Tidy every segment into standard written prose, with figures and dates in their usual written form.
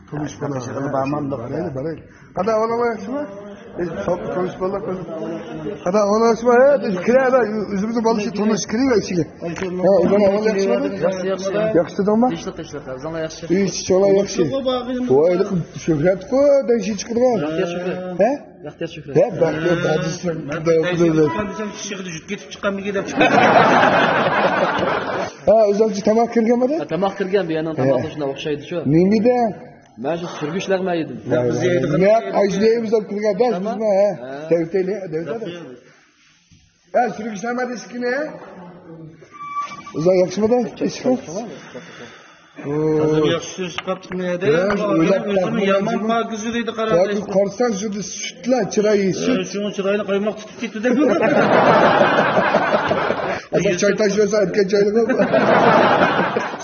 Turmuş bana. Barayın. Hadi ona yakışma. Turmuş bana. Hadi ona yakışma. Kire da üzümüzü balışı turmuş kiriyor içine. Ona yakışma. Yakıştı da mı? Teşekkür. Zana yakışır. Hiç çola yakışı. O öyle şöhret ko da işi çıkıyor. Yahtiyar şükür. He? Yahtiyar şükür. He bak ya badisın. Ben çıktı ketip çıkan bir gidip çıkan. Ha özellikle tamak kirgemedi? Tamak kirgen bir yandan tamak hoşuna okşaydı şu. Neydi de? Ben şu sürgüşlerime yedim. Ne ajleyimizden kirgen ben bizme he. Devteli devteli. Ha sürgüşlemedi eskine. Uzan yakışmadı. Teşekkür. Hazır yakışır kaptırmaya da. Özümü yaman bağ güzülüydü kararlı. Korsan şurada sütler çırayı süt. Şunun çırayını kaymak tutup gitti de. Azar çay taşıyorsa erken çaylık mı?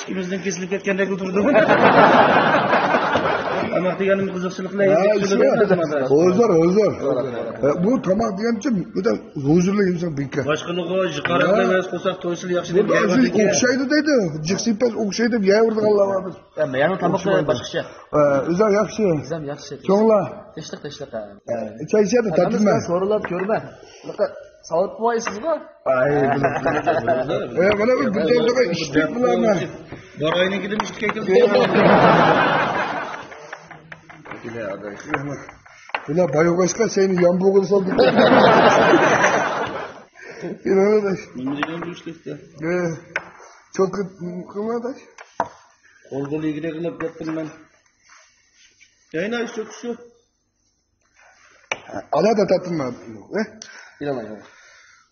İkimizden kesilip ketkende götürdüm. Ama diyelim kızıkçılıkla huzur. Bu tamam diyemçim. Bu da huzurlu insan bir başkalık o jikarakla ve kosak toysul yakşı değil. Okşaydı dedi. Ciksipes okşaydı bir yavurdu Allah vardır. Ben yani tamak başka. Üzem yakşı. Üzem yakşı. Çoğla. Teşekkür. Çay içer de tatlı mı? Sorular görme. Sağlık duayısınız mı? Ay. Bana bir burada iştik bulanlar. Barayına gidip iştik ekip. Buna bayogaşka senin yambogunu saldık. Bir arkadaş. Mümkün değil işte. Çok arkadaş. Olgalı ilgili kılıp yaptım ben. Yayına iş yok şu. Ala da tatlı mı? İnanmayın.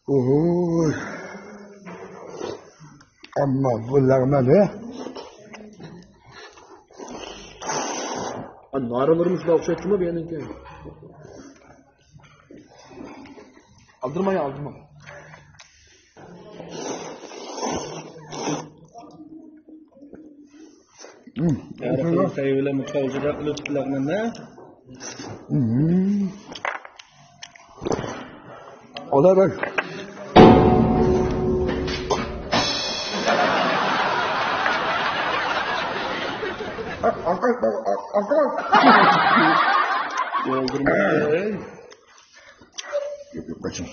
Oho. Ama bunlar ne? Naralarımız da okşayıcı mı bir yanınki? Aldırma. Yarın sayıyla mutfağıcıda kılıplarına ne? Ola bak. Akal. Yoldurma. Yok kaçın.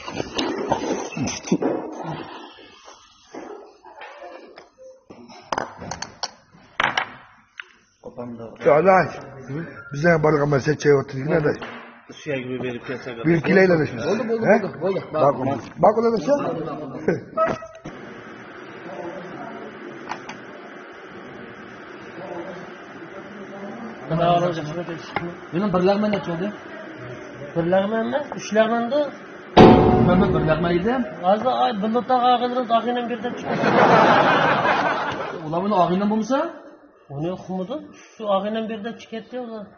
Çağdaş. Bize balık ama seçeye oturduk ne de? Suya gibi verip piyasaya kadar. Bir kileyle de şimdi. Oldu. Bak ona da şey. Benim birlagman ne oldu? Birlagman mı? Üçlagman da. Ben birlagman yedim. Azı ay bulutta ağırırız ağıyla birden çıkıyor. Ulan bunu ağıyla bulmuşsa? Onu okumudu. Şu ağıyla birden çıkarttı ulan.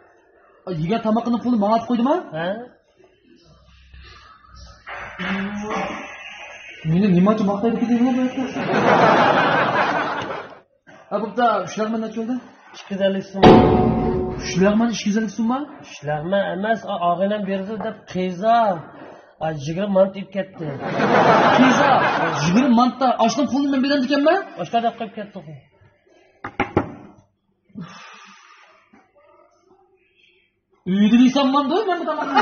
Yiğer tamakını pulunu bana atıp koydu mu? He? Meni nima uchun maqtaydi deyman bu yerda? Ha bu yerda ushlagman necha bo'ldi? 250 so'm. Ushlagman 250 so'mmi? Ushlagman emas, og'inam berdi deb qiza. 20 mant ib ketdi. Qiza 20 mantda ochdan qo'limdan beradi ekanmi? Boshqa deb qo'yib ketdi. Uyda deysanman-da, men bu tamoqni.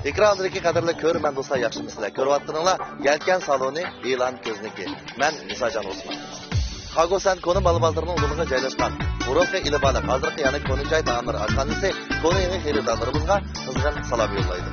Ekrandagi qadrli ko'rman do'stlar, yaxshimisizlar? Ko'ryapsizlar? Yelkan saloni e'lon ko'zniki. Men Musajon Osmon. Qagosan koni balbaldirning ulug'iga joylashgan. Muroqqa ilibaliq hozirgi yana koni joy ta'mir ashxonasi koni yangi xaridorlarimizga qizg'in salom yo'llaydi.